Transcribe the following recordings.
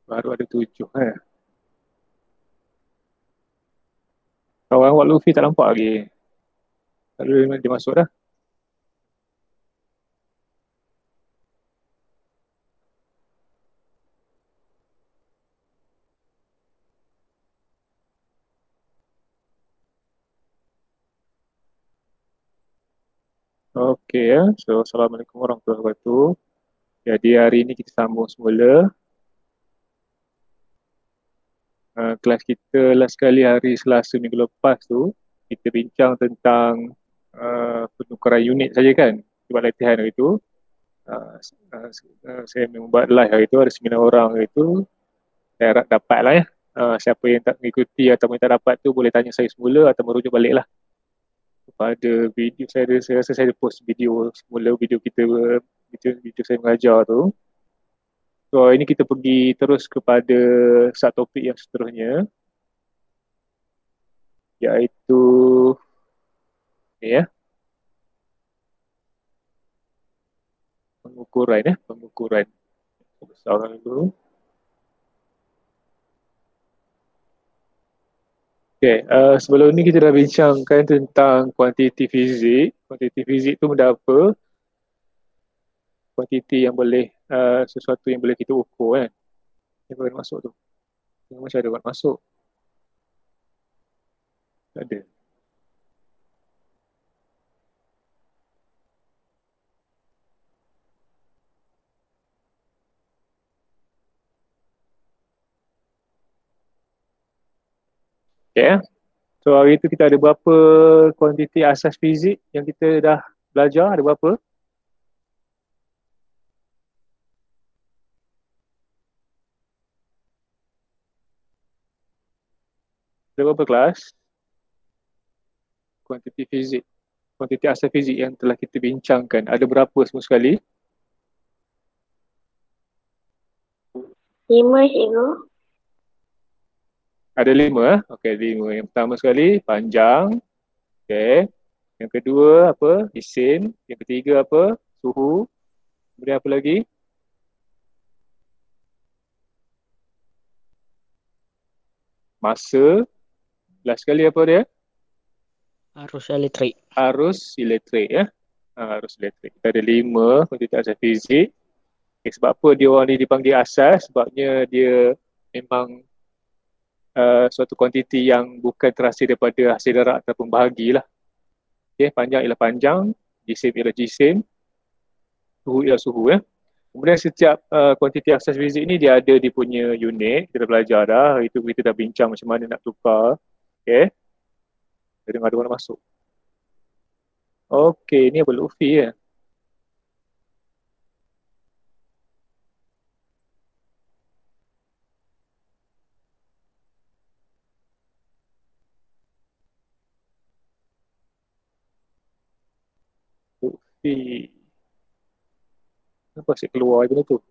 Baru ada 7 Kawan awak Luffy tak nampak lagi. Lalu dia masuk dah. Okey ya. So, Assalamualaikum warahmatullahi wabarakatuh. Jadi hari ini kita sambung semula. Kelas kita last kali hari Selasa minggu lepas tu, kita bincang tentang penukaran unit saja kan. Buat latihan hari tu. Uh, saya membuat live hari tu, ada 9 orang hari tu. Saya harap dapat lah ya. Siapa yang tak mengikuti atau yang tak dapat tu boleh tanya saya semula atau merujuk balik lah kepada video saya rasa saya ada post video semula video kita video saya mengajar tu. So ini kita pergi terus kepada satu topik yang seterusnya, iaitu ni ya, pengukuran besarkan dulu. Okay, sebelum ni kita dah bincangkan tentang kuantiti fizik. Kuantiti fizik tu benda apa? Kuantiti yang boleh, sesuatu yang boleh kita ukur kan. Yang boleh masuk tu. Macam ada buat masuk. Tak ada. Okay. So hari tu kita ada berapa kuantiti asas fizik yang kita dah belajar? Ada berapa? Ada berapa kelas? Kuantiti fizik. Kuantiti asas fizik yang telah kita bincangkan. Ada berapa semua sekali? 5, cikgu. Ada 5. Okey, 5. Yang pertama sekali, panjang. Okey. Yang kedua apa? Isim. Yang ketiga apa? Suhu. Kemudian apa lagi? Masa. Last sekali apa dia? Arus elektrik. Arus elektrik ya. Arus elektrik. Kita ada 5 kuantiti asas fizik. Okay, sebab apa dia orang ni dipanggil asas? Sebabnya dia memang suatu kuantiti yang bukan terhasil daripada hasil darat ataupun bahagi lah. Okay, panjang ialah panjang, jisim ialah jisim, suhu ialah suhu ya. Kemudian setiap kuantiti asas fizik ni dia ada dia punya unit. Kita dah belajar dah. Itu kita dah bincang macam mana nak tukar. Okay. Kita dengar ada orang masuk. Okay, ni apa Luffy ya? Luffy. Kenapa asyik keluar benda tu?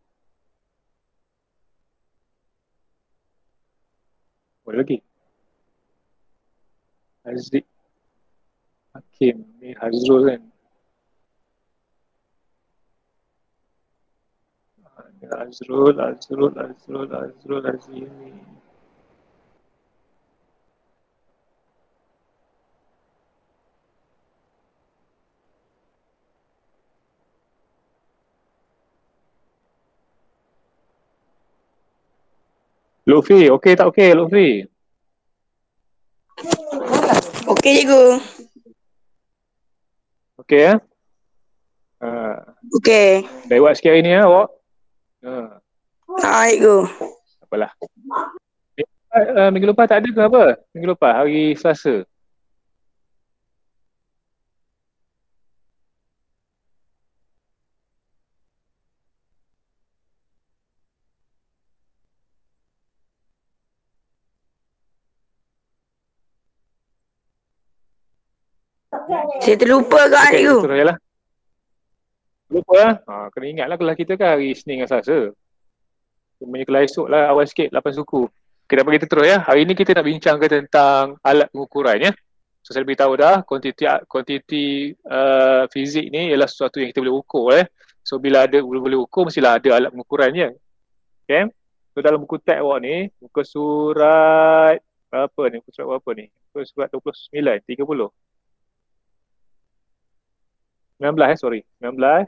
Boleh lagi. Haziq. Hakim. Ni Hazrul kan. Azrul Azimi. Luffy, okey tak okey Luffy? Okey, cikgu. Okey ya? Okey. Dah buat sikit hari ni ya awak? Cikgu. Apalah. Minggu lepas tak ada ke apa? Minggu lepas hari Selasa. Saya terlupa kan, cikgu. Terus je lah. Lupa lah. Kena ingat lah kelas kita kan hari Isnin dengan Selasa. Semuanya kelas esok lah awal sikit 8 suku. Kita bagi terus ya. Hari ni kita nak bincangkan tentang alat pengukuran ya. So saya beritahu dah kuantiti fizik ni ialah sesuatu yang kita boleh ukur So bila ada boleh ukur mestilah ada alat pengukurannya. Okay. So dalam buku teks awak ni, muka surat berapa ni? Muka surat berapa ni? Muka surat 29, 30. 19 sorry. 19.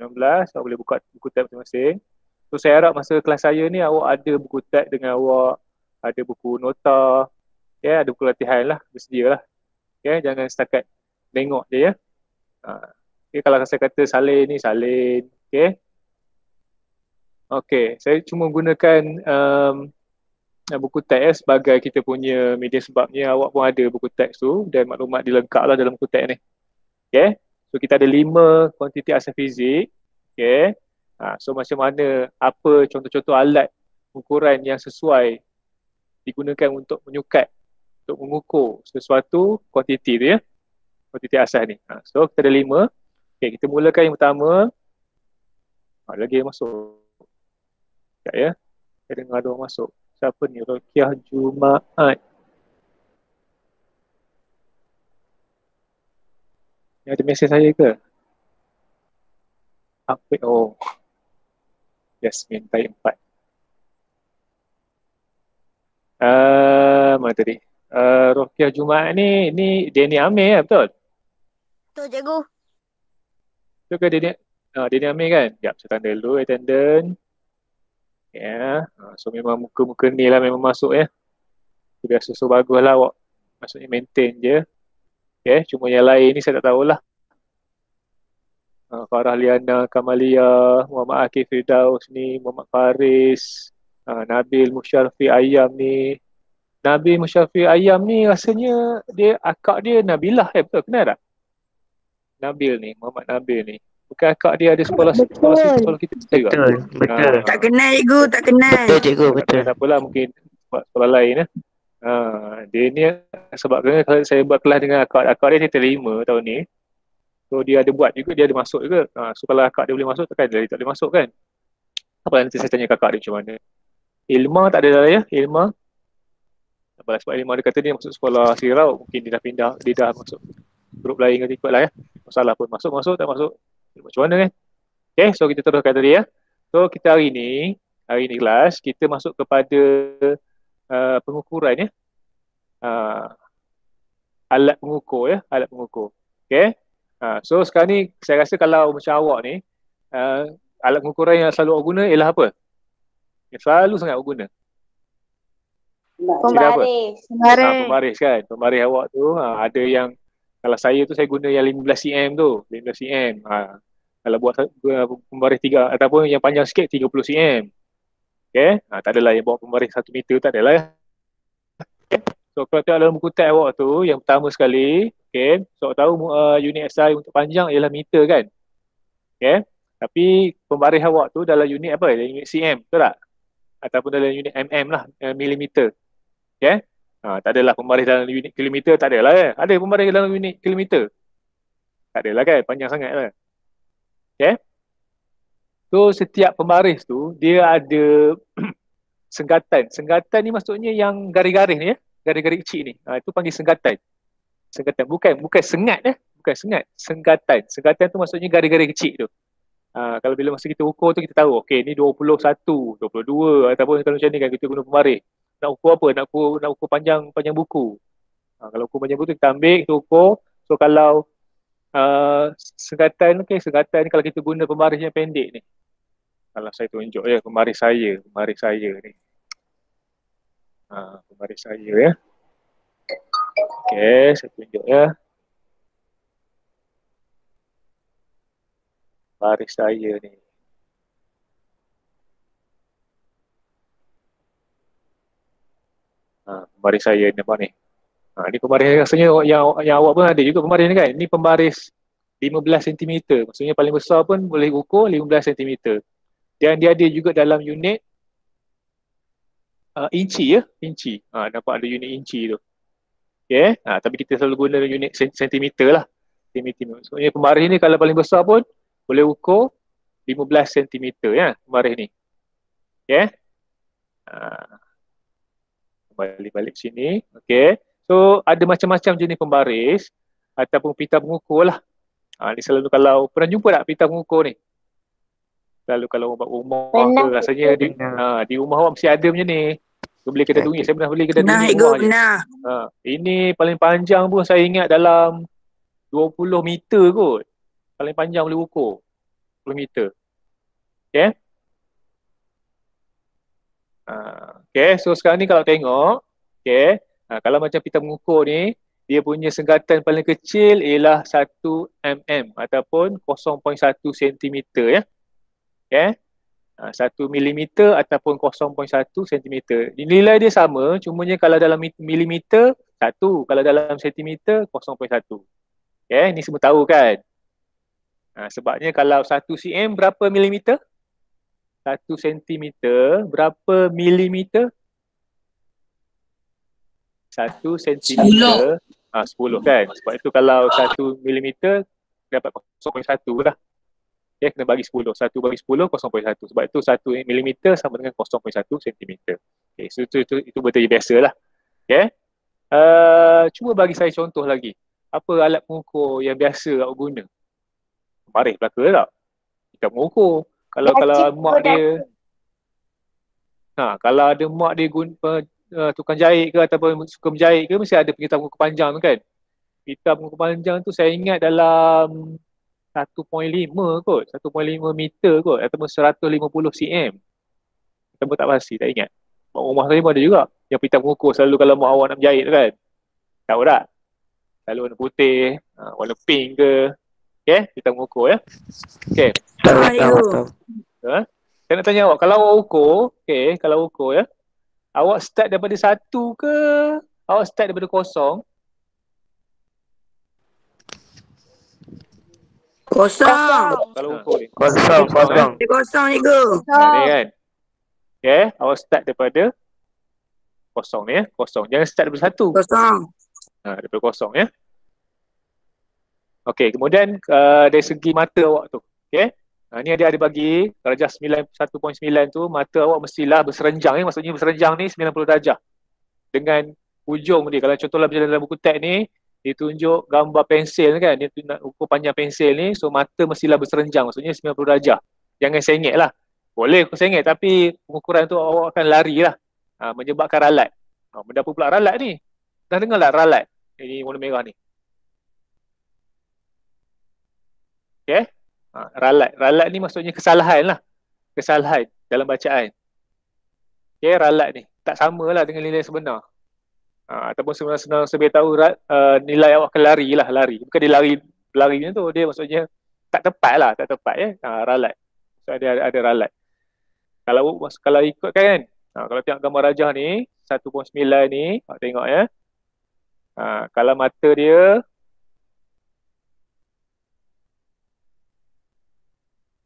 19, awak boleh buka buku teks masing-masing. So saya harap masa kelas saya ni awak ada buku teks dengan awak, ada buku nota, ada buku latihan lah, bersedia lah. Jangan setakat tengok je ya. Kalau saya kata salin ni, salin. Saya cuma gunakan buku teks sebagai kita punya media sebabnya awak pun ada buku teks tu dan maklumat dilengkap lah dalam buku teks ni. So kita ada 5 kuantiti asal fizik. So macam mana, apa contoh-contoh alat ukuran yang sesuai digunakan untuk menyukat, untuk mengukur sesuatu kuantiti tu ya. Kuantiti asal ni. So kita ada 5. Kita mulakan yang pertama. Lagi yang masuk. Sekejap ya. Saya dengar ada orang masuk. Siapa ni? Rokiah Jumaat. Ni ada mesej saya ke? Apa? Oh. Yasmin Taib 4. Mana tadi? Rokiah Jumaat ni Denny Amir betul? Betul, cikgu. Betul ke Denny Amir kan? Sekejap, saya tanda dulu attendant. So memang muka-muka ni lah memang masuk ya. Biasa so bagus lah awak. Maksudnya maintain je. Cuma yang lain ni saya tak tahulah. Farah Liana, Kamalia, Muhammad Akif Firdaus ni, Muhammad Faris, Nabil Musyarfi Ayam ni. Nabil Musyarfi Ayam ni rasanya akak dia Nabilah betul? Kenal tak? Nabil ni, Muhammad Nabil ni. Bukan akak dia ada sekolah kita juga. Betul. Tak kenal, cikgu. Tak kenal. Betul, cikgu. Betul. Tak apalah, mungkin sekolah lain ya. Dia ni sebabkan kalau saya buat kelas dengan akak dia terima tahun ni. So dia ada buat juga, dia ada masuk juga. So kalau akak dia boleh masuk, takkan dia tak boleh masuk kan? Apa nanti saya tanya kakak dia macam mana. Ilma tak ada dah ya, Ilma. Sebab Ilma dia kata dia masuk sekolah Sirau, mungkin dia dah pindah, dia dah masuk grup lain ke ikut lah ya. Masalah pun masuk, tak masuk. Macam mana kan? So kita teruskan tadi ya. So kita hari ni kelas, kita masuk kepada pengukuran ya. Alat pengukur ya, alat pengukur. So sekarang ni saya rasa kalau macam awak ni, alat pengukuran yang selalu awak guna ialah apa? Yang selalu sangat awak guna. Pembaris. Pembaris kan. Pembaris awak tu ada yang, kalau saya tu saya guna yang 15 cm tu, 15 cm. Kalau buat pembaris 3 ataupun yang panjang sikit 30 cm. Tak adalah yang bawa pembaris 1 meter, tak adalah ya. So kalau tengok dalam buku teks awak tu, yang pertama sekali, so awak tahu unit SI untuk panjang ialah meter kan. Tapi pembaris awak tu dalam unit apa? Dalam unit cm, betul tak? Ataupun dalam unit mm lah, milimeter. Tak adalah pembaris dalam unit kilometer, tak adalah kan. Ada pembaris dalam unit kilometer? Tak adalah kan, panjang sangat lah. So setiap pembaris tu dia ada senggatan. Senggatan ni maksudnya yang garis-garis ni ya, garis-garis kecil ni. Itu panggil senggatan. Senggatan bukan sengat ya, bukan sengat, senggatan. Senggatan tu maksudnya garis-garis kecil tu. Kalau bila masa kita ukur tu kita tahu okey ni 21, 22 ataupun kalau macam ni kan kita guna pembaris. Nak ukur apa? Nak ukur panjang buku. Kalau ukur panjang buku tu kita ambil, kita ukur. So kalau senggatan senggatan ni kalau kita guna pembaris yang pendek ni. Kalau saya tunjuk ya pembaris saya ni. Pembaris saya ya. Okey, saya tunjuk ya. Pembaris saya ni. Pembaris saya ni nampak ni. Ni pembaris rasanya yang awak pun ada juga pembaris ni kan. Ni pembaris 15 cm. Maksudnya paling besar pun boleh ukur 15 cm. Dan dia ada juga dalam unit inci ya, inci. Nampak ada unit inci tu. Tapi kita selalu guna unit sentimeter lah. Maksudnya pembaris ni kalau paling besar pun boleh ukur 15 cm ya, pembaris ni. Balik sini. So ada macam-macam jenis pembaris ataupun pita pengukur lah. Ni selalu kalau pernah jumpa tak pita pengukur ni? Selalu kalau orang buat rumah Pernah, ke, rasanya di rumah awak mesti ada macam ni. Beli kedai dungis, saya pernah beli kedai Pernah, dungis Ego, murah je. pernah. Ini paling panjang pun saya ingat dalam 20 meter kot. Paling panjang boleh ukur 20 meter. Okay. Okay, so sekarang ni kalau tengok, okay, kalau macam kita mengukur ni, dia punya senggatan paling kecil ialah 1 mm ataupun 0.1 cm ya. Okay. 1 milimeter ataupun 0.1 cm. Nilai dia sama, cumanya kalau dalam milimeter 1, kalau dalam sentimeter 0.1. Okay, ni semua tahu kan? Sebabnya kalau 1 cm berapa milimeter? 1 sentimeter berapa milimeter? 1 sentimeter 10 kan. Sebab itu kalau 1 milimeter dapat 0.1 lah. Okay, kena bagi 10. 1 bagi 10, 0.1. Sebab itu 1 milimeter sama dengan 0.1 sentimeter. Okay, so itu betul biasa lah. Okay. Cuba bagi saya contoh lagi. Apa alat pengukur yang biasa awak guna? Baris belaka tak? Kita mengukur. Kalau mak dia kalau ada mak dia guna tukang jahit ke ataupun suka menjahit ke, mesti ada pita pengukur panjang tu kan. Pita pengukur panjang tu saya ingat dalam 1.5 kot, 1.5 meter kot ataupun 150 cm. Kita pun tak pasti, tak ingat. Mak rumah saya pun ada juga yang pita pengukur selalu kalau mak awak nak menjahit tu kan. Tahu tak? Selalu warna putih, warna pink ke. Okay, pita pengukur ya. Okay. Tahu. Saya nak tanya awak, kalau awak ukur, okay, kalau ukur ya, awak start daripada 1 ke awak start daripada 0? Kosong. Kalau ukur ni. Kosong. Kosong, Ego. Ni kan. Okay, awak start daripada 0 ni ya. 0. Jangan start daripada 1. Kosong. Daripada 0 ya. Okay, kemudian dari segi mata awak tu. Okay. Ni ada bagi darjah 1.9 tu, mata awak mestilah berserenjang. Maksudnya berserenjang ni 90 darjah. Dengan ujung dia, kalau contohlah macam dalam buku teks ni, ditunjuk gambar pensil kan, dia nak ukur panjang pensil ni, so mata mestilah berserenjang, maksudnya 90 darjah. Jangan sengit lah. Boleh kau sengit, tapi pengukuran tu awak akan lari lah. Menyebabkan ralat. Benda apa pula ralat ni? Dah dengar tak ralat? Ini warna merah ni. Okay. Ralat ni maksudnya kesalahan lah. Kesalahan dalam bacaan. Okay, ralat ni. Tak sama lah dengan nilai sebenar. Ataupun senang saya tahu nilai awak akan lari. Bukan dia lari ni tu. Dia maksudnya tak tepat lah. Tak tepat ya. Ralat. So ada ralat. Kalau ikut kan. Kalau tengok gambar rajah ni. 1.9 ni. Tengok ya. Kalau mata dia.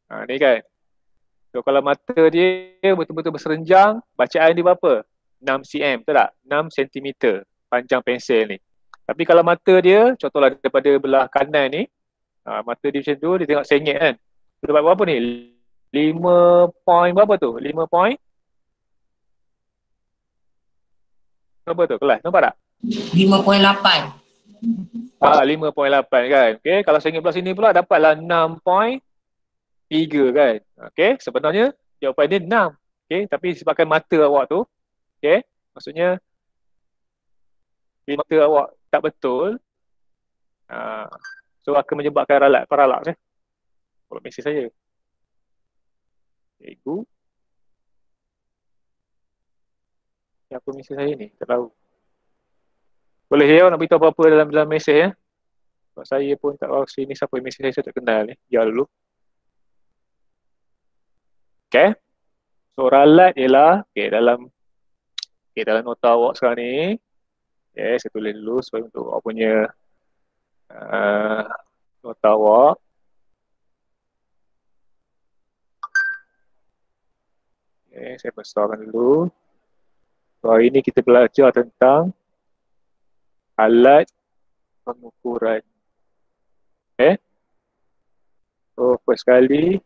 Ni kan. So kalau mata dia betul-betul berserenjang, bacaan dia berapa? 6 cm, betul tak? 6 cm panjang pensil ni. Tapi kalau mata dia, contohlah daripada belah kanan ni, mata dia macam tu, dia tengok sengit kan. Dia dapat berapa ni? 5 point berapa tu? 5 point? Berapa tu kelas? Nampak tak? 5.8. 5.8 kan. Okay, kalau sengit belah sini pula dapatlah 6.3 kan. Okay, sebenarnya jawapan dia 6. Okay, tapi disebabkan mata awak tu, okay, maksudnya mata awak tak betul, so akan menyebabkan paralaks. Kalau mesej saya. Cikgu. Apa mesej saya ni? Tak tahu. Boleh ya nak beritahu apa-apa dalam mesej ya? Sebab saya pun tak tahu sini siapa yang mesej saya tak kenal ni. Ya dulu. Okay. So ralat ialah dalam nota awak sekarang ni. Okay, saya tulis dulu supaya untuk awak punya nota awak. Okay, saya besarkan dulu. So hari ni kita belajar tentang alat pengukuran. Okay. So first sekali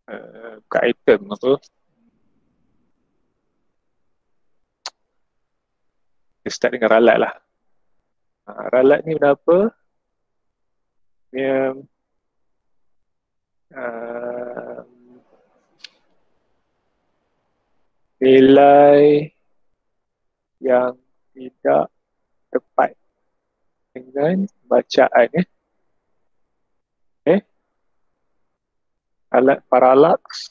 buka item apa? Kita start dengan ralat lah. Ralat ni berapa? uh, nilai yang tidak tepat dengan bacaan okay. Alat paralax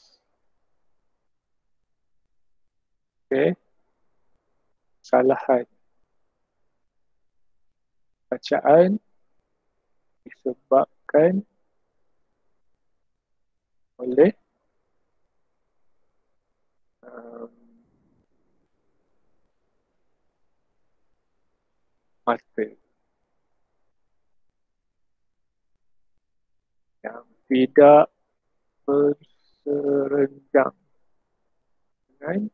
okay. Kesalahan bacaan disebabkan oleh mata yang tidak berserenggang dengan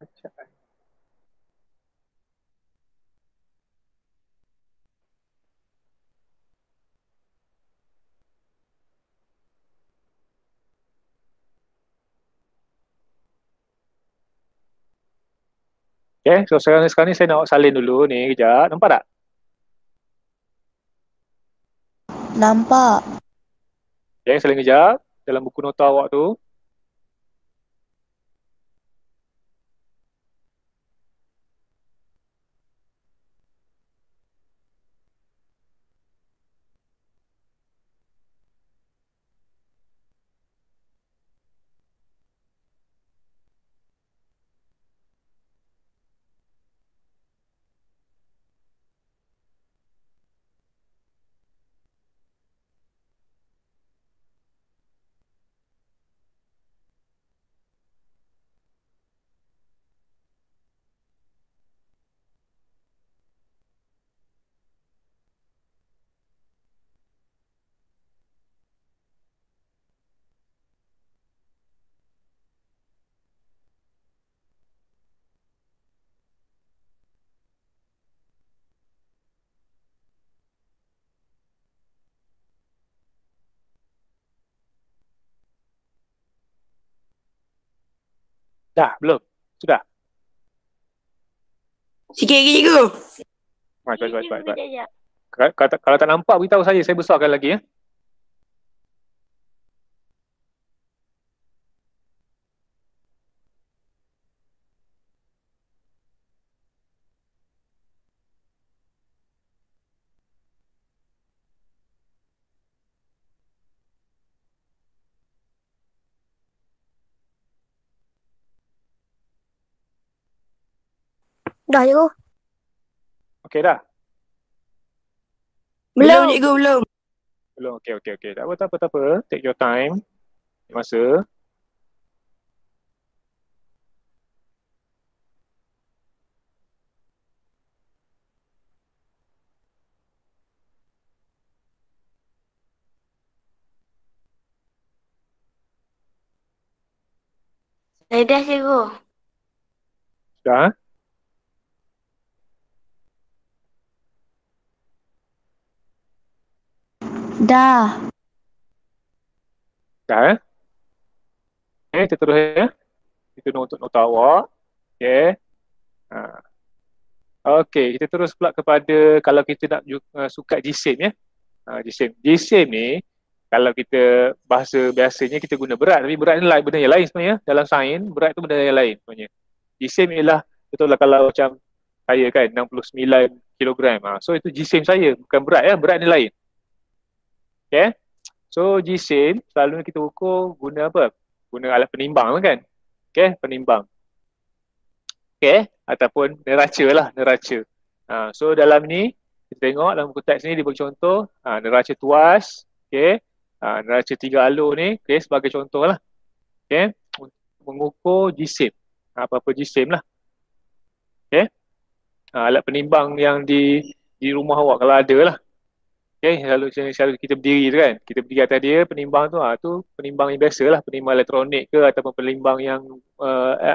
bacaan. Okay, so sekarang ni saya nak salin dulu ni kejap. Nampak tak? Nampak. Okay, salin kejap dalam buku nota awak tu. Dah, belum? Sudah? Sikit lagi cikgu. Baik. Kalau tak nampak, beritahu saya besarkan lagi ya. Dah cikgu. Okey dah? Belum cikgu, belum. Belum, okey. Tak apa. Take your time. Masa. Saya dah cikgu. Sudah? Dah. Dah Okay, kita terus ya. Itu untuk nota awak. Okay. Okey, kita terus pula kepada kalau kita nak sukat jisim ya. Jisim ni kalau kita bahasa biasanya kita guna berat, tapi berat ni benda yang lain sebenarnya. Dalam sains berat tu benda yang lain sebenarnya. Jisim ialah betul lah kalau macam saya kan 69 kilogram. So itu jisim saya, bukan berat ya, berat ni lain. Okay. So jisim selalunya kita ukur guna apa? Guna alat penimbang kan. Okay, penimbang. Okay, ataupun neraca. So dalam ni kita tengok dalam buku teks ni dia bagi contoh neraca tuas, okay, neraca 3 alur ni, okay, sebagai contoh lah, okay, mengukur jisim, apa-apa jisim lah, okay, alat penimbang yang di rumah awak kalau ada lah, okay, selalu kita berdiri tu kan, kita berdiri atas dia penimbang tu, tu penimbang yang biasa lah, penimbang elektronik ke ataupun penimbang yang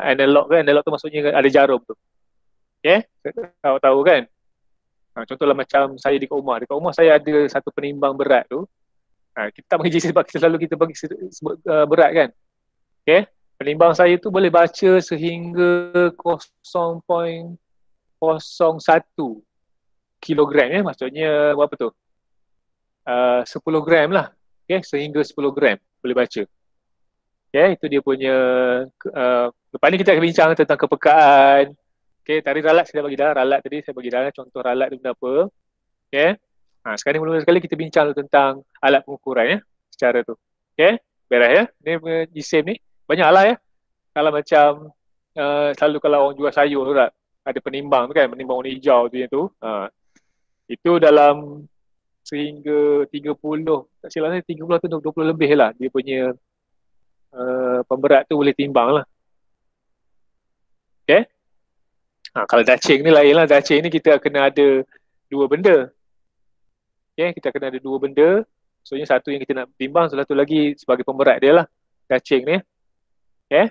analog kan, analog tu maksudnya ada jarum tu, okay, tahu kan. Contohlah macam saya dekat rumah saya ada satu penimbang berat tu. Kita tak bagi sebab kita bagi berat kan. Okay. Penimbang saya tu boleh baca sehingga 0.01 kilogram ya. Maksudnya berapa tu? 10 gram lah. Okay, sehingga 10 gram boleh baca. Okay, itu dia punya lepas ni kita akan bincang tentang kepekaan. Okay, tadi ralat saya dah bagi dah. Ralat tadi saya bagi dah. Contoh ralat tu benda apa. Okay. Sekarang ni mula-mula sekali kita bincang tentang alat pengukuran ya. Secara tu. Okay. Beres ya. Ni jisim ni. Banyak lah ya. Kalau macam selalu kalau orang jual sayur tu tak. Ada penimbang tu kan. Penimbang warna hijau tu yang tu. Itu dalam sehingga 30. Tak silap saya 30 atau 20 lebih lah. Dia punya pemberat tu boleh timbang lah. Okay. Kalau dacing ni lain lah. Dacing ni kita kena ada dua benda. Okay, kita kena ada dua benda. Maksudnya satu yang kita nak timbang, satu lagi sebagai pemberat dia lah. Dacing ni. Okay.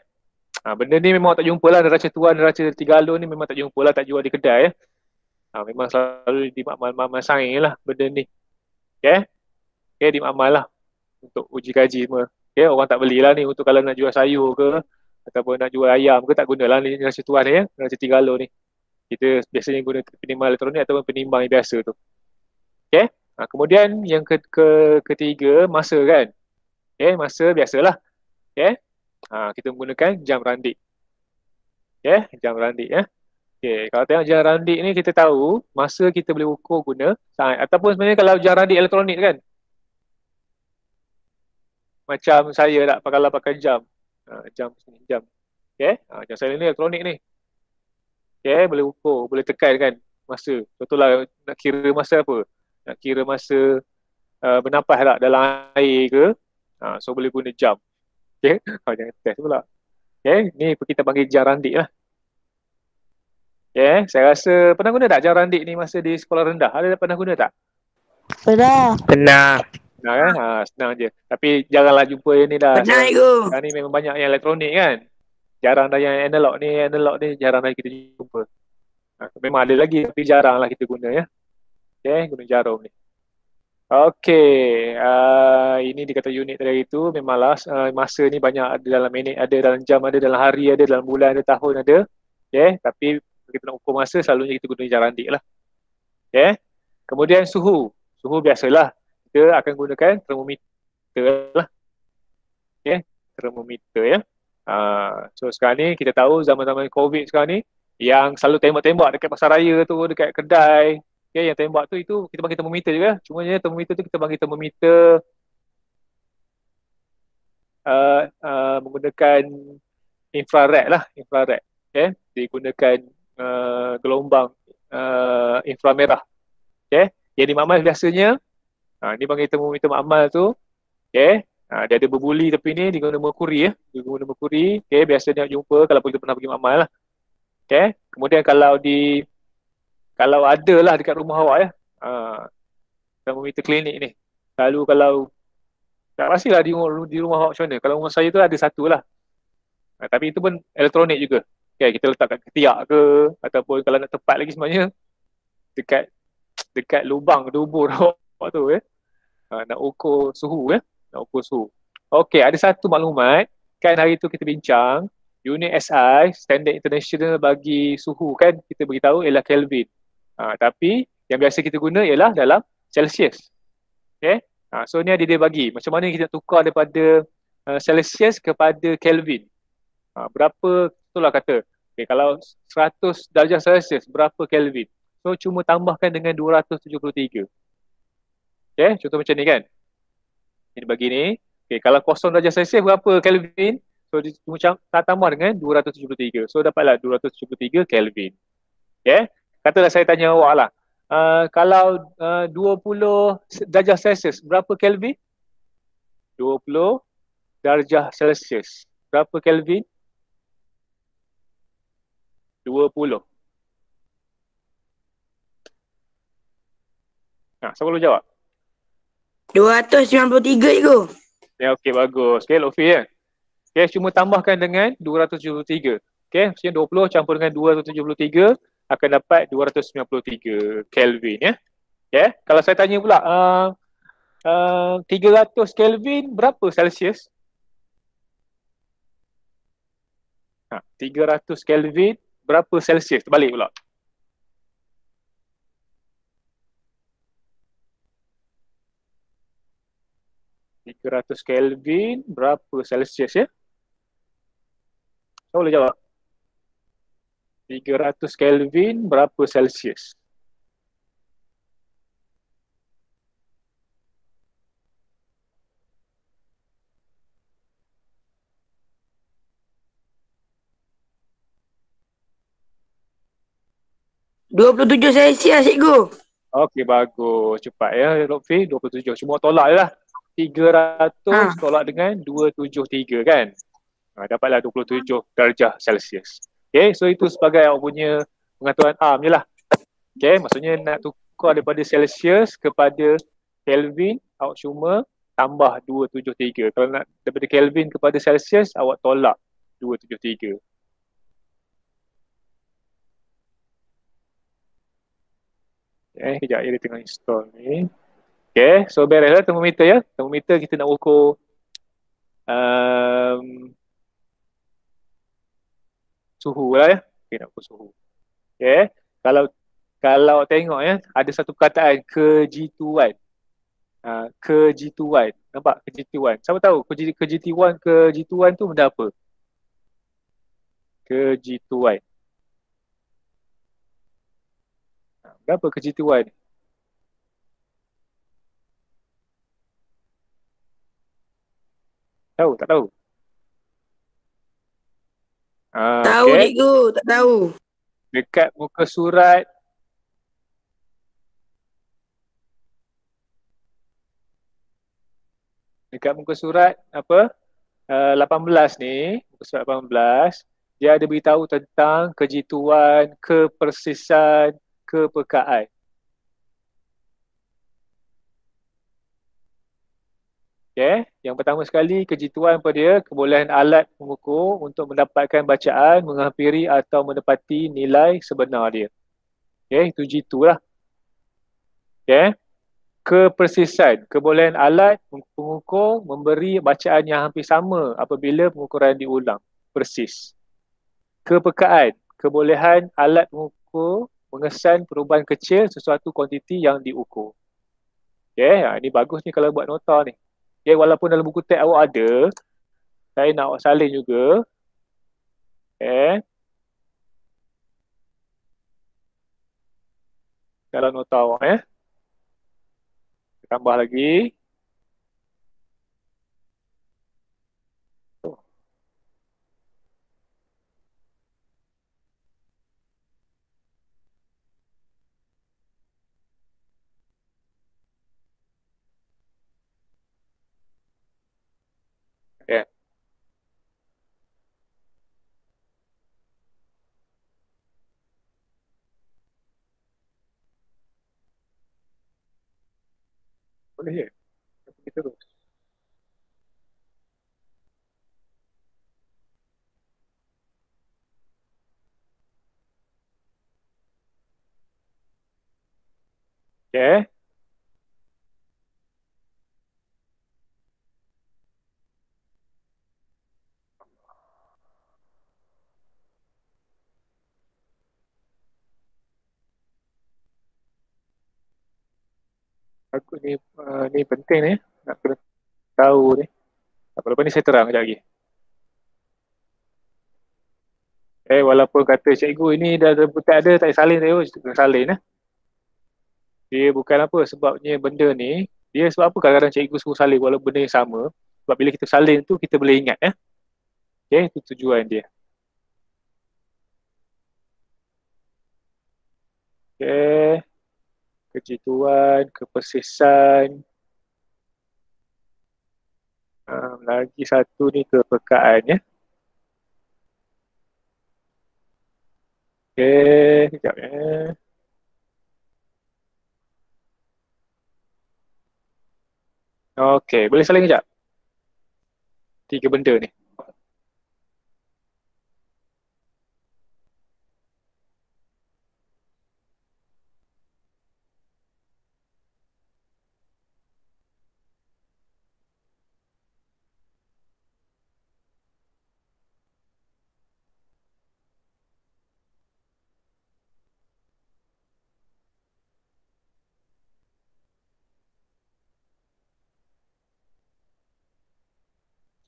Benda ni memang tak jumpa lah. Neraca tuan, neraca 3 galon ni memang tak jumpa lah. Tak jual di kedai ya. Memang selalu di makmal-makmal sains lah benda ni. Okay. Okay, di makmal lah. Untuk uji kaji semua. Okay, orang tak belilah ni untuk kalau nak jual sayur ke ataupun nak jual ayam ke, tak gunalah ni neraca tuan ni ya. Neraca 3 galon ni. Kita biasanya guna penimbang elektronik ataupun penimbang yang biasa tu. Okay. Kemudian yang ketiga, masa kan. Okay, masa biasalah. Okay. Kita menggunakan jam randik. Okay, jam randik ya. Okay, kalau tengok jam randik ni kita tahu masa kita boleh ukur guna saat. Ataupun sebenarnya kalau jam randik elektronik kan. Macam saya tak pakai jam. Jam. Okay, jam saya ni elektronik ni. Okay, boleh ukur, boleh tekan kan masa. Contohlah nak kira masa apa. Nak kira masa bernafas tak dalam air ke. So boleh guna jam. Okay. Jangan test pula. Okay. Ni kita panggil jam randik lah. Okay. Saya rasa pernah guna tak jam randik ni masa di sekolah rendah? Ada pernah guna tak? Pernah. Pernah. Nah, kan? Senang je. Tapi jaranglah jumpa yang ni dah. Pernah cikgu. Sekarang ni memang banyak yang elektronik kan. Jarang dah yang analog ni jarang dah kita jumpa. Memang ada lagi tapi jarang lah kita guna ya. Okay, guna jarum ni. Okay, ini dikata unit tadi itu memanglah masa ni banyak ada dalam minit, ada dalam jam, ada dalam hari, ada dalam bulan, ada tahun, ada. Okay, tapi kita nak ukur masa selalunya kita guna jam randik lah. Okay, kemudian suhu biasalah kita akan gunakan termometer lah. Okay, termometer ya. So sekarang ni kita tahu zaman-zaman COVID sekarang ni yang selalu tembak-tembak dekat pasar raya tu, dekat kedai. Okay, yang tembak tu itu kita panggil termometer juga. Cuma termometer tu kita panggil termometer menggunakan infrared lah. Infrared. Okay, digunakan gelombang inframerah. Okay, yang di makmal biasanya ni panggil termometer makmal tu. Okay, dia ada berbuli tepi ni, dia guna merkuri ya. Dia guna merkuri. Okay, biasanya jumpa kalau kita pernah pergi makmal lah. Okay, kemudian kalau ada lah dekat rumah awak ya, termometer klinik ni. Lalu kalau tak pastilah di rumah awak macam mana. Kalau rumah saya tu ada satu lah. Tapi itu pun elektronik juga. Okay, kita letak kat ketiak ke, ataupun kalau nak tepat lagi sebenarnya dekat lubang dubur awak tu ya. Nak ukur suhu ya. Nak ukur suhu. Okay, ada satu maklumat. Kan hari tu kita bincang, unit SI, Standard International bagi suhu kan, kita beritahu ialah Kelvin. Tapi yang biasa kita guna ialah dalam Celsius. Okay. So ni dia bagi. Macam mana kita tukar daripada Celsius kepada Kelvin. Berapa, itulah kata. Okay, kalau 100 darjah Celsius, berapa Kelvin? So cuma tambahkan dengan 273. Okay, contoh macam ni kan. Ini bagi ni. Okay, kalau 0 darjah Celsius, berapa Kelvin? So dia cuma tambah dengan 273. So dapatlah 273 Kelvin. Okay. Katalah saya tanya awak lah. Kalau 20 darjah Celsius, berapa Kelvin? 20 darjah Celsius. Berapa Kelvin? 20. Siapa boleh jawab? 293 cikgu. Ya, okey, bagus. Okey, Lofi ya. Okey, cuma tambahkan dengan 273. Okey, maksudnya 20 campur dengan 273 akan dapat 293 Kelvin ya. Okay. Kalau saya tanya pula 300 Kelvin berapa Celsius? 300 Kelvin berapa Celsius? Terbalik pula. 300 Kelvin berapa Celsius ya? Siapa boleh jawab? 300 Kelvin berapa Celsius? Dua puluh tujuh Celsius, cikgu. Okey, bagus. Cepat ya, Lutfi. 27. Cuma tolak je lah. 300 tolak dengan 273 kan? Dapatlah 27 darjah Celsius. Okay, so itu sebagai awak punya pengaturan arm je lah. Okay, maksudnya nak tukar daripada Celsius kepada Kelvin, awak cuma tambah 273. Kalau nak daripada Kelvin kepada Celsius, awak tolak 273. Okay, kejap dia tengah install ni. Okay, so beres lah termometer ya. Termometer kita nak ukur suhu lah ya. Okay, nak ukur suhu. Okay, kalau tengok ya, ada satu perkataan kejituan. Kejituan. Nampak kejituan? Siapa tahu kejituan tu benda apa? Kejituan. Benda apa kejituan? Tahu tak tahu? Tahu, Okay. cikgu. Tak tahu. Dekat muka surat apa? 18 ni, muka surat 18, dia ada beritahu tentang kejituan, kepersisan, kepekaan. Okay. Yang pertama sekali, kejituan apa dia? Kebolehan alat mengukur untuk mendapatkan bacaan, menghampiri atau menepati nilai sebenar dia. Okay, itu G2 lah. Okay. Kepersisan, kebolehan alat pengukur memberi bacaan yang hampir sama apabila pengukuran diulang. Persis. Kepekaan, kebolehan alat pengukur mengesan perubahan kecil sesuatu kuantiti yang diukur. Okay, ini bagus ni kalau buat nota ni. Okay, walaupun dalam buku teks awak ada, saya nak awak salin juga. Okay. Dalam nota awak ya. Tambah lagi. Okay. Boleh je. Kita terus. Okay. Aku ni penting ni. Nak kena tahu ni. Apa-apa ni saya terang sekejap lagi. Walaupun kata cikgu ini dah tak ada, tak salin saya pun salin lah. Dia bukan apa, sebabnya benda ni, dia sebab apa kadang-kadang cikgu suruh salin walaupun benda yang sama. Sebab bila kita salin tu, kita boleh ingat ya. Okay, itu tujuan dia. Okay. Kejituan, kepersisan. Lagi satu ni kepekaan ya. Okay, sekejap ya. Okay, boleh salin sekejap? 3 benda ni.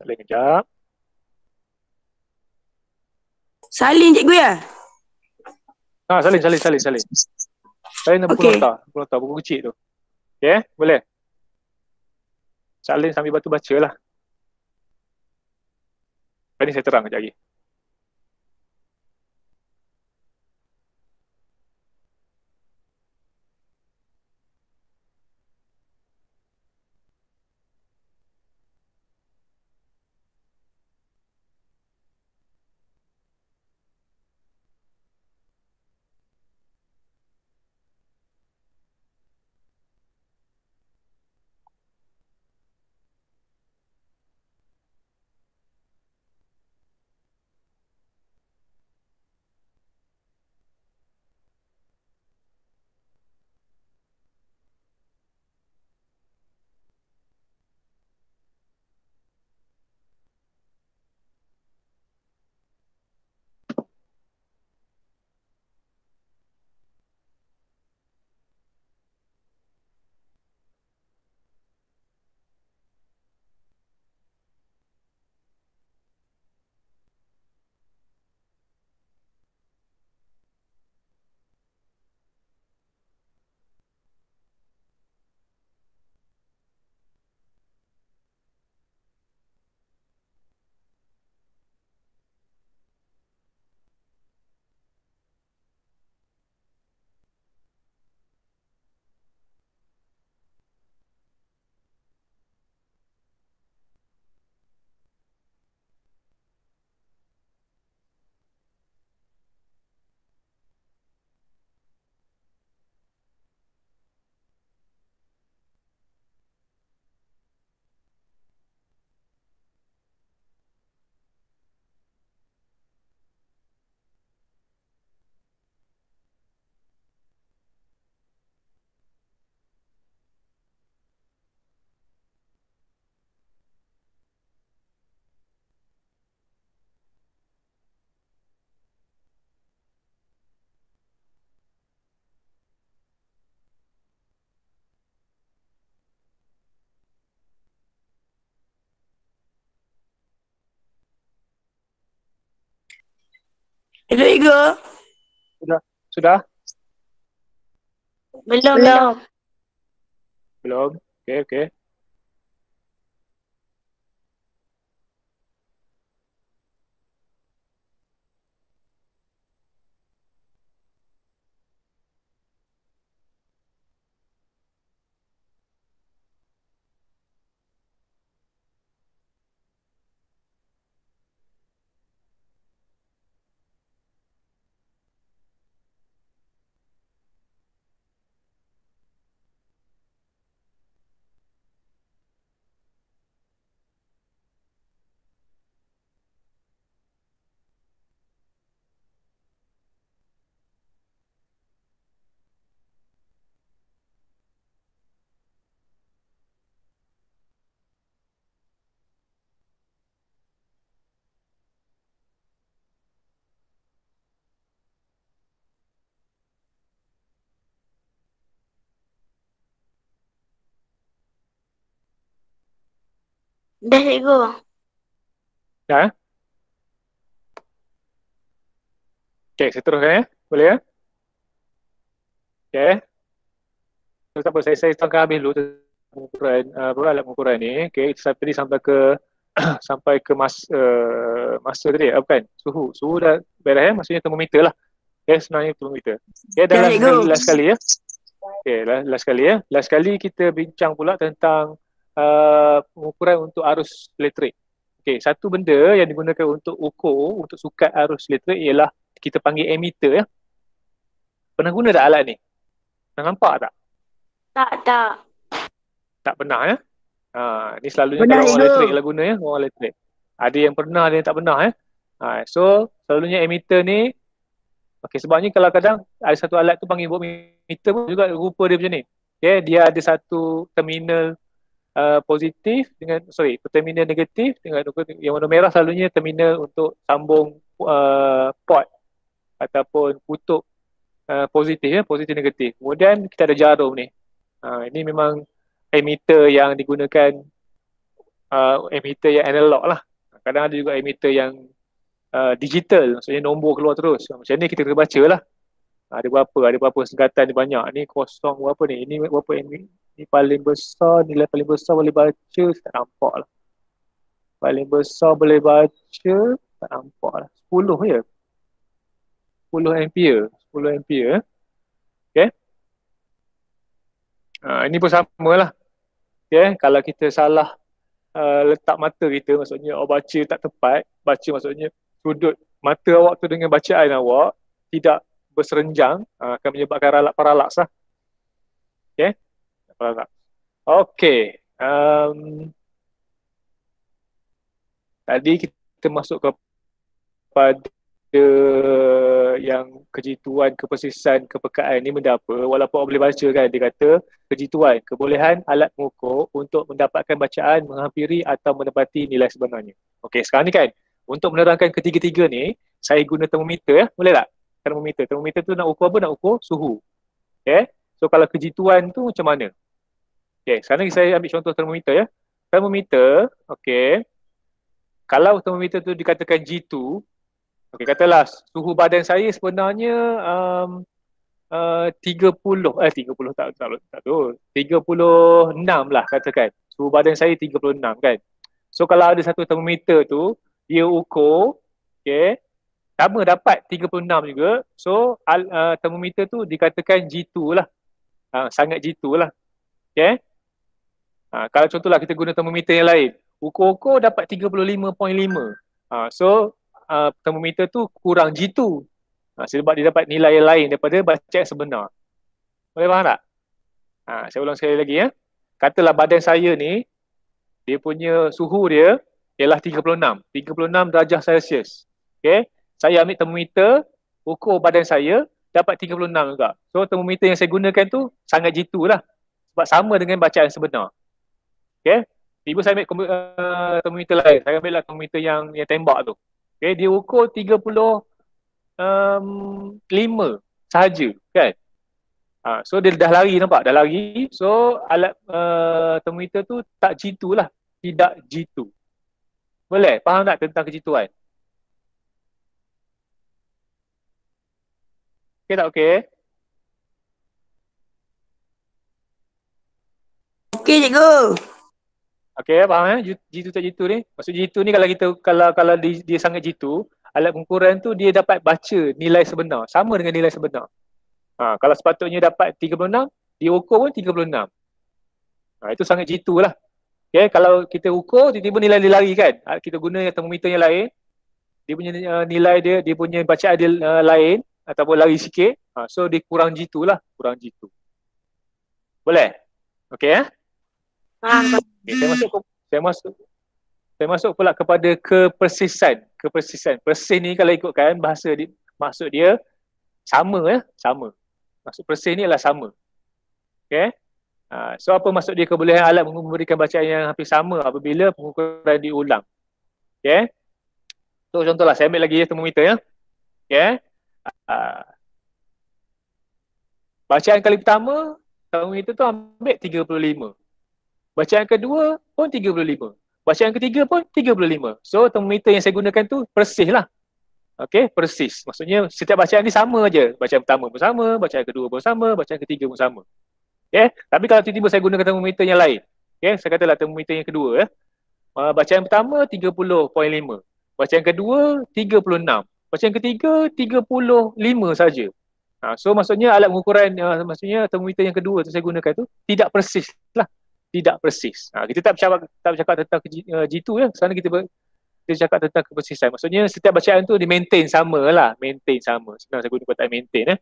Salin kejap. Salin cikgu ya? Salin. Salin dan buku Okey. nota, buku kecil tu. Okay, boleh? Salin sambil baca lah. Lepas ni saya terang kejap lagi. Hello cikgu. Sudah? Belum. Belum? Okay. Dah cikgu. Dah? Okay, saya teruskan ya. Boleh ya? Okay. Tak apa, saya terangkan habis dulu pengukuran, alat pengukuran ni. Okay, tadi sampai ke sampai ke masa tadi, bukan? Suhu dah beres ya, maksudnya termometer lah. Okay, sebenarnya termometer. Okay, dan last sekali ya. Okay, last sekali ya. Last sekali kita bincang pula tentang pengukuran untuk arus elektrik. Okay, satu benda yang digunakan untuk ukur, untuk sukat arus elektrik ialah kita panggil ammeter ya. Pernah guna tak alat ni? Pernah nampak tak? Tak. Tak pernah ya? Ni selalunya Pernah, kalau orang cikgu. elektrik lah guna ya, orang elektrik. Ada yang pernah, ada yang tak pernah ya. So, selalunya ammeter ni, okay, sebabnya kalau kadang ada satu alat tu panggil voltmeter pun juga rupa dia macam ni. Okay, dia ada satu terminal positif dengan, terminal negatif dengan yang warna merah selalunya terminal untuk sambung port ataupun kutub positif ya, positif negatif. Kemudian kita ada jarum ni. Ini memang ammeter yang digunakan emitter yang analog lah. Kadang ada juga emitter yang digital, maksudnya nombor keluar terus. Macam ni kita kena baca lah. Ada berapa singkatan ni banyak. Ni kosong berapa ni? Ini berapa ni paling besar, nilai paling besar boleh baca, tak nampak lah. Paling besar boleh baca, tak nampak lah. 10 je. 10 ampere. 10 ampere. Okay. Ini pun sama lah. Okay. Kalau kita salah letak mata kita, maksudnya baca tak tepat, baca maksudnya sudut mata awak tu dengan bacaan awak tidak berserenjang, akan menyebabkan paralax lah. Okay. Paralax. Okay. Tadi kita masuk kepada yang kejituan, kepersisan, kepekaan ni benda apa? Walaupun awak boleh baca kan, dia kata kejituan, kebolehan alat mengukur untuk mendapatkan bacaan menghampiri atau menepati nilai sebenarnya. Okey, sekarang ni kan, untuk menerangkan ketiga-tiga ni, saya guna termometer ya, boleh tak? Termometer tu nak ukur apa? Nak ukur suhu. Okay, so kalau kejituan tu macam mana? Okay, sekarang ni saya ambil contoh termometer ya. Termometer, okay, kalau termometer tu dikatakan G2, okey, katalah suhu badan saya sebenarnya 30 tak tu. 36 lah katakan. Suhu badan saya 36 kan. So kalau ada satu termometer tu, dia ukur, okey, sama dapat 36 juga. So termometer tu dikatakan G2 lah. Sangat G2 lah. Okey. Kalau contohlah kita guna termometer yang lain, ukur-ukur dapat 35.5. So termometer tu kurang G2 sebab dia dapat nilai yang lain daripada bacaan sebenar. Boleh faham tak? Saya ulang sekali lagi ya. Katalah badan saya ni, dia punya suhu dia ialah 36 darjah Celsius. Okay? Saya ambil termometer, ukur badan saya, dapat 36 juga. So termometer yang saya gunakan tu sangat G2 lah. Sebab sama dengan bacaan sebenar. Okay? Tiba saya ambil termometer lain. Saya ambil lah termometer yang tembak tu. Okay, dia ukur 35 sahaja kan. So dia dah lari, nampak? Dah lari. So alat termometer tu tak G2 lah. Tidak G2. Boleh? Faham tak tentang kejituan? Okay tak okay? Okey, cikgu. Okay, faham G2 tak G2 ni? Maksud G2 ni kalau dia sangat G2, alat pengukuran tu dia dapat baca nilai sebenar. Sama dengan nilai sebenar. Kalau sepatutnya dapat 36, dia ukur pun 36. Itu sangat G2 lah. Okay, kalau kita ukur, tiba-tiba nilai dia lari kan. Kita guna termometer yang lain, dia punya nilai dia punya bacaan dia lain, ataupun lari sikit. So dia kurang G2 lah. Kurang G2. Boleh? Okay Faham. Okay, saya masuk pula kepada kepersisan. Persis ni kalau ikutkan bahasa maksud dia sama ya, sama. Maksud persis ni adalah sama. Okay. So apa maksud dia kebolehan alat memberikan bacaan yang hampir sama apabila pengukuran diulang. Okay. So contohlah saya ambil lagi termometer ya. Okay. Bacaan kali pertama termometer tu ambil 35. Bacaan kedua pun 35. Bacaan ketiga pun 35. So termometer yang saya gunakan tu persis lah. Okay, persis. Maksudnya setiap bacaan ni sama je. Bacaan pertama pun sama, bacaan kedua pun sama, bacaan ketiga pun sama. Okay, tapi kalau tiba-tiba saya gunakan termometer yang lain. Okay, saya katalah termometer yang kedua ya. Bacaan pertama 30.5. Bacaan kedua 36. Bacaan ketiga 35 saja. So maksudnya alat pengukuran, maksudnya termometer yang kedua tu saya gunakan tu tidak persis lah. Tidak persis. Kita tak bercakap tentang G2 ya. Sekarang kita cakap tentang kepersisan. Maksudnya setiap bacaan tu di maintain sama lah. Maintain sama. Sebenarnya saya guna perkataan maintain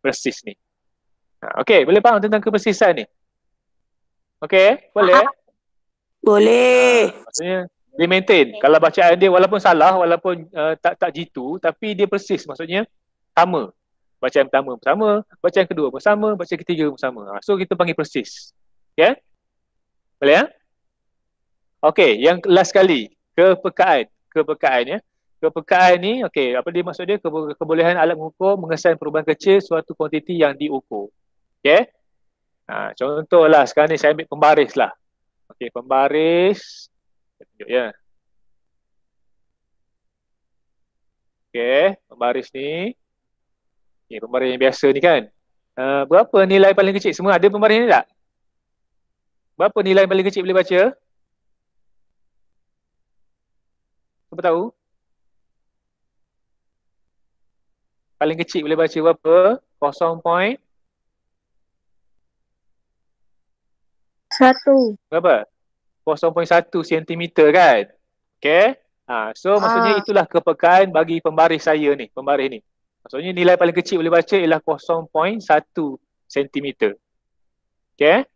persis ni. Okay, boleh faham tentang kepersisan ni? Okay, boleh? Boleh. Maksudnya dia maintain. Kalau bacaan dia walaupun salah, walaupun tak G2, tapi dia persis. Maksudnya sama. Bacaan pertama pun sama, bacaan kedua pun sama, bacaan ketiga pun sama. So kita panggil persis. Okay? Boleh ya? Okey, yang last sekali, kepekaan ya. Kepekaan ni, okey, apa dia maksud dia? Kebolehan alat mengukur mengesan perubahan kecil suatu kuantiti yang diukur. Okey? Contohlah sekarang ni saya ambil pembaris lah. Okey, pembaris. Saya tunjuk ya. Okey, pembaris ni. Okay, pembaris yang biasa ni kan. Berapa nilai paling kecil? Semua ada pembaris ni tak? Berapa nilai paling kecil boleh baca? Siapa tahu? Paling kecil boleh baca berapa? 0. Satu. Berapa? 0.1 sentimeter kan? Okay. So maksudnya itulah kepekaan bagi pembaris saya ni. Pembaris ni. Maksudnya nilai paling kecil boleh baca ialah 0.1 sentimeter. Okay.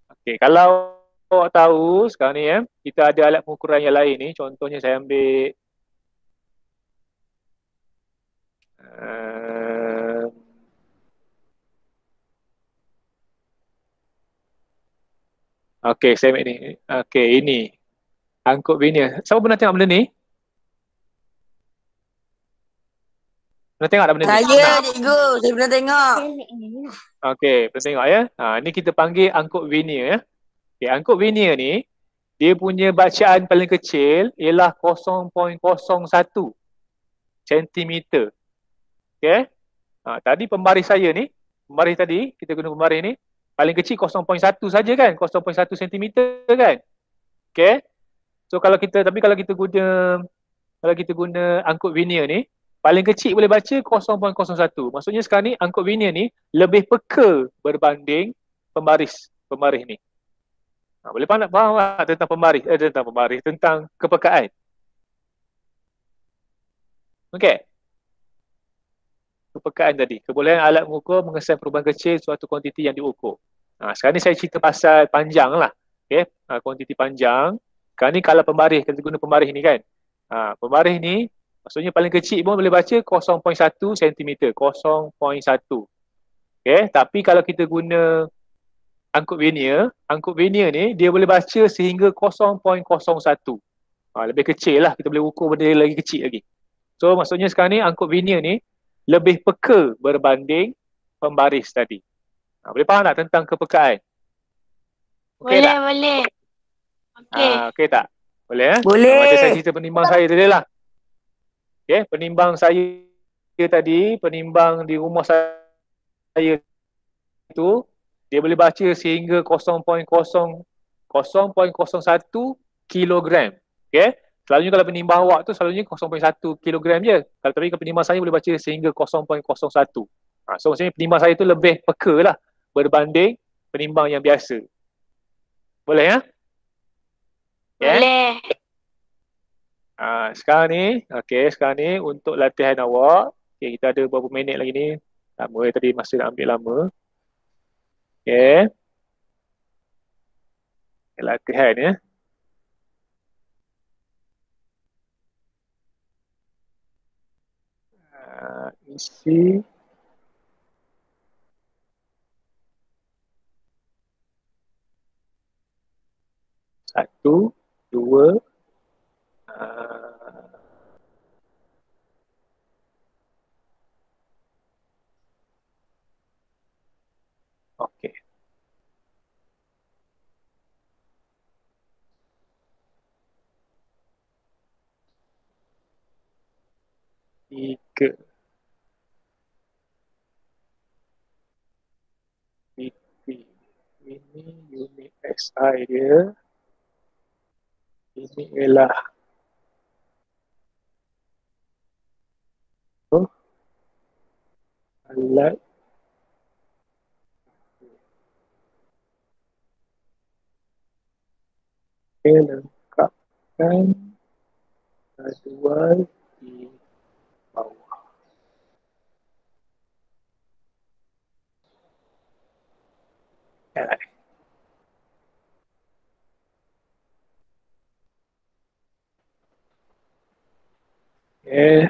Okay. Kalau awak tahu sekarang ni kita ada alat pengukuran yang lain ni. Contohnya saya ambil okay, saya ambil ni. Okay, ini. Angkut linear. Siapa pernah tengok benda ni? Pernah tengok tak benda ni? Saya cikgu, saya pernah tengok. Okay, pernah tengok ya. Ni kita panggil angkut linear ya. Okay, angkut linear ni, dia punya bacaan paling kecil ialah 0.01 sentimeter. Okay. Tadi pembaris saya ni, pembaris tadi, kita guna pembaris ni, paling kecil 0.1 saja kan? 0.1 sentimeter kan? Okay. So kalau kita guna angkut linear ni, paling kecil boleh baca 0.01. Maksudnya sekarang ni angkut linear ni lebih peka berbanding pembaris ni. Boleh faham tak tentang kepekaan. Okey. Kepekaan tadi, kebolehan alat mengukur mengesan perubahan kecil suatu kuantiti yang diukur. Sekarang ni saya cerita pasal panjang lah. Okey, kuantiti panjang. Sekarang ni kalau pembaris, kita guna pembaris ni kan. Pembaris ni maksudnya paling kecil pun boleh baca 0.1 cm, 0.1. Okey, tapi kalau kita guna angkut linear ni dia boleh baca sehingga 0.01. Lebih kecil lah, kita boleh ukur benda lagi kecil lagi. So maksudnya sekarang ni angkut linear ni lebih peka berbanding pembaris tadi. Boleh faham tak tentang kepekaan? Okay Boleh, tak? boleh. Okey. Okay tak? Boleh Boleh. macam saya cerita penimbang saya tadi lah. Okay, penimbang saya tadi, penimbang di rumah saya itu, dia boleh baca sehingga 0.01 kilogram. Okay? Selalunya kalau penimbang awak tu selalunya 0.1 kilogram je. Tapi kalau penimbang saya boleh baca sehingga 0.01. So maksudnya penimbang saya tu lebih peka lah berbanding penimbang yang biasa. Boleh ya? Boleh. Sekarang ni untuk latihan awak. Okay, kita ada beberapa minit lagi ni. Lama tadi masa nak ambil lama. Okay. Latihan ya. Isi satu, dua, okey. Tiga. Ini unit SI dia. Ini ialah alat lengkapkan jadual di bawah. Okay.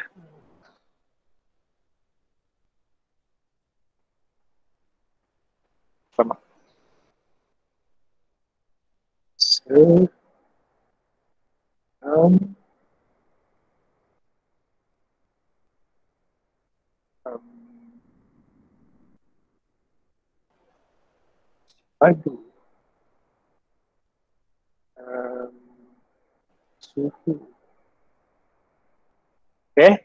Sama. Padu. suhu. Okay.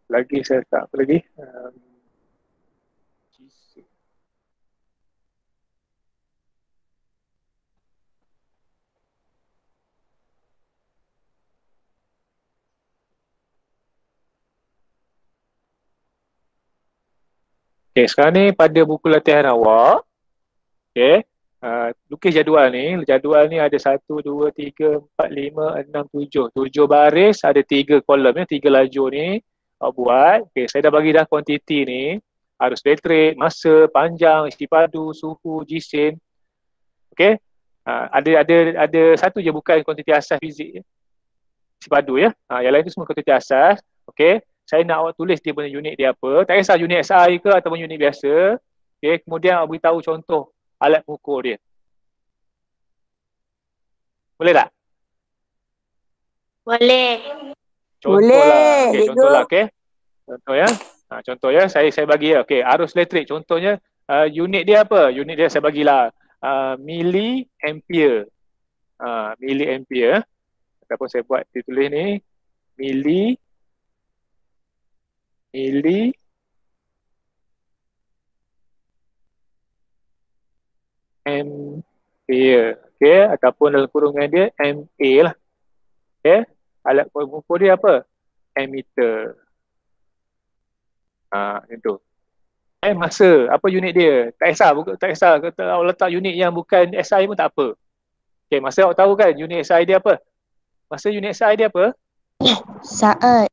Lagi saya tak apa lagi. Okay, sekarang ni pada buku latihan awak, okay, lukis jadual ni ada 1, 2, 3, 4, 5, 6, 7. 7 baris, ada 3 kolom, 3 lajur ni awak buat. Okay, saya dah bagi dah kuantiti ni, arus elektrik, masa, panjang, isi padu, suhu, jisim. Okay, ada satu je bukan kuantiti asas fizik, isi padu ya. Yang lain tu semua kuantiti asas. Okay, saya nak awak tulis dia punya unit dia apa. Tak kisah unit SI ke ataupun unit biasa. Okay, kemudian awak beritahu contoh alat pengukur dia. Boleh tak? Boleh. Contoh lah. Okay, cikgu. contoh lah. Okay. Contoh ya. Contoh ya. Saya bagi ya. Okay, arus elektrik. Contohnya unit dia apa? Unit dia saya bagilah milliampere. Milliampere. Ataupun saya buat ditulis ni milli ampere. Okay, ataupun dalam kurungan dia MA lah. Okay, alat pengukur dia apa? Ammeter. Macam tu. Masa, apa unit dia? Tak kisah, kata awak letak unit yang bukan SI pun tak apa. Okay, masa awak tahu kan unit SI dia apa? Masa unit SI dia apa? Saat.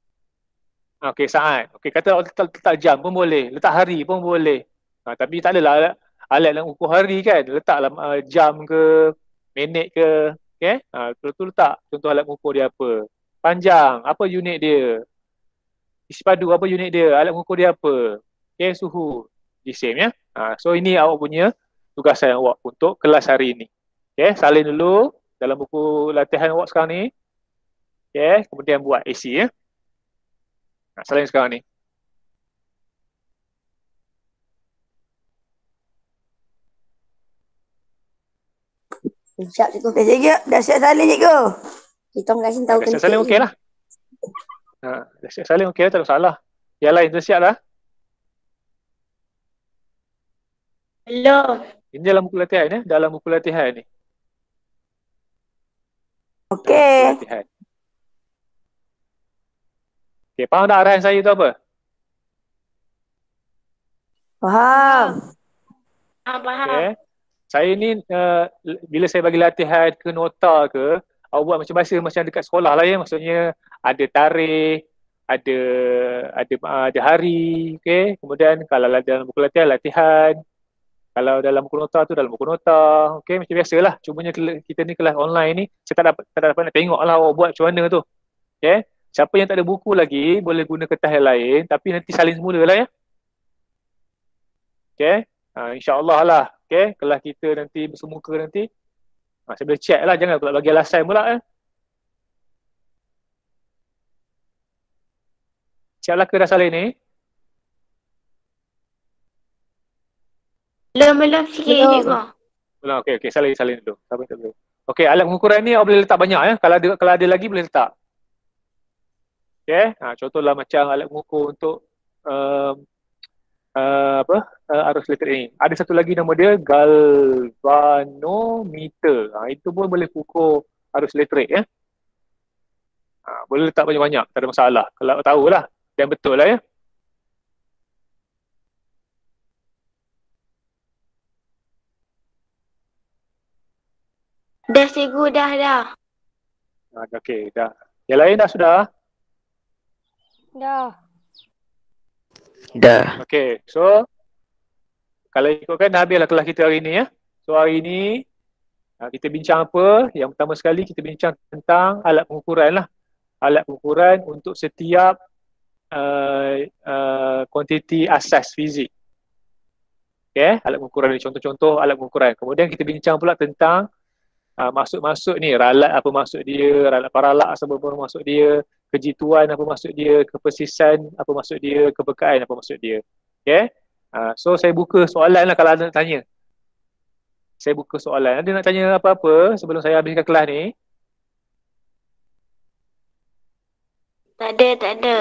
Okay, saat. Okay, kata awak letak jam pun boleh, letak hari pun boleh. Tapi tak adalah alat yang ukur hari kan, letaklah jam ke, minit ke. Okay, tu letak contoh alat ukur dia apa. Panjang, apa unit dia? Isi padu, apa unit dia? Alat ukur dia apa? Okay, suhu, jisim ya. So ini awak punya tugasan awak untuk kelas hari ini. Okay, salin dulu dalam buku latihan awak sekarang ni. Okay, kemudian buat AC ya. Salin sekarang ni. Sekejap cikgu. Dah siap salin cikgu. Kita orang kasih tahu Dah siap salin okey lah. Dah siap salin okey lah, tak ada masalah. Yang lain dah siap lah. Belum. Ini dalam buku latihan ya, dalam buku latihan ni. Okey. Okay, faham tak arahan saya tu apa? Faham. Faham. Okay. Saya ni bila saya bagi latihan ke nota ke, awak buat macam biasa macam dekat sekolah lah ya. Maksudnya ada tarikh, ada hari, okay. Kemudian kalau dalam buku latihan, kalau dalam buku nota tu dalam buku nota, okay, macam biasalah. Cumanya kita ni kelas online ni, saya tak dapat nak tengok lah awak buat macam mana tu. Okay. Siapa yang tak ada buku lagi, boleh guna kertas yang lain, tapi nanti salin semula lah ya. Okay. InsyaAllah lah. Okay. Kelas kita nanti bersemuka nanti. Saya boleh check lah. Jangan pula bagi alasan pula. Siap lah ke dah salin ni? Belum sikit cikgu. Belum. Okay. Salin dulu. Okay. Alat pengukuran ni awak boleh letak banyak ya. Kalau ada lagi boleh letak. Okay. Contohlah macam alat pengukur untuk arus elektrik ni. Ada satu lagi nama dia galvanometer. Itu pun boleh ukur arus elektrik ya. Boleh letak banyak-banyak, tak ada masalah. Kalau tahulah dan betul lah ya. Dah cikgu, dah. Okey, dah. Yang lain dah sudah? Dah. Okey, so kalau ikutkan dah habislah kelas kita hari ni ya. So hari ni kita bincang apa? Yang pertama sekali kita bincang tentang alat pengukuran lah. Alat pengukuran untuk setiap kuantiti asas fizik. Okay, alat pengukuran ni contoh-contoh alat pengukuran. Kemudian kita bincang pula tentang maksud-maksud ni, ralat apa maksud dia, ralat paralak apa maksud dia, kejituan apa maksud dia, kepersisan apa maksud dia, kepekaan apa maksud dia. Okay. So saya buka soalan lah kalau ada nak tanya. Saya buka soalan. Ada nak tanya apa-apa sebelum saya habiskan kelas ni? Tak ada, tak ada.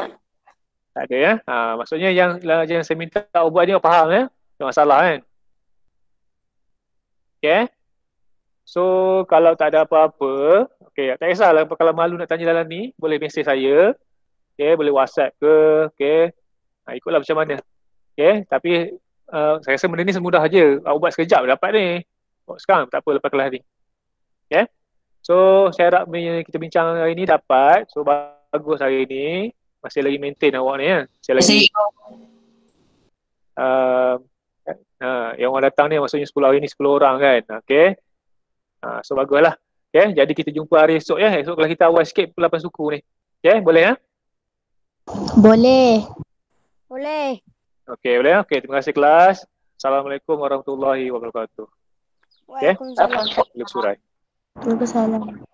Tak ada ya. Maksudnya yang saya minta awak buat ni awak faham ya. Tak masalah kan. Okay. So kalau tak ada apa-apa, okay, tak kisahlah kalau malu nak tanya dalam ni, boleh mesej saya. Okay, boleh WhatsApp ke, okay. Ikutlah macam mana. Okay, tapi saya rasa benda ni semudah je. Awak buat sekejap dapat ni. Sekarang tak apa lepas kelas ni. Okay. So saya harap kita bincang hari ni dapat. So bagus hari ni. Masih lagi maintain awak ni ya. Masih lagi yang orang datang ni maksudnya 10 hari ni 10 orang kan. Okay. So baguslah. Okay. Jadi kita jumpa hari esok ya. Esok kalau kita awal sikit pukul 8 suku ni. Okay. Boleh ya? Boleh. Boleh. Okay. Boleh ya? Okay. Terima kasih kelas. Assalamualaikum warahmatullahi wabarakatuh. Waalaikumsalam. Lusurai. Waalaikumsalam.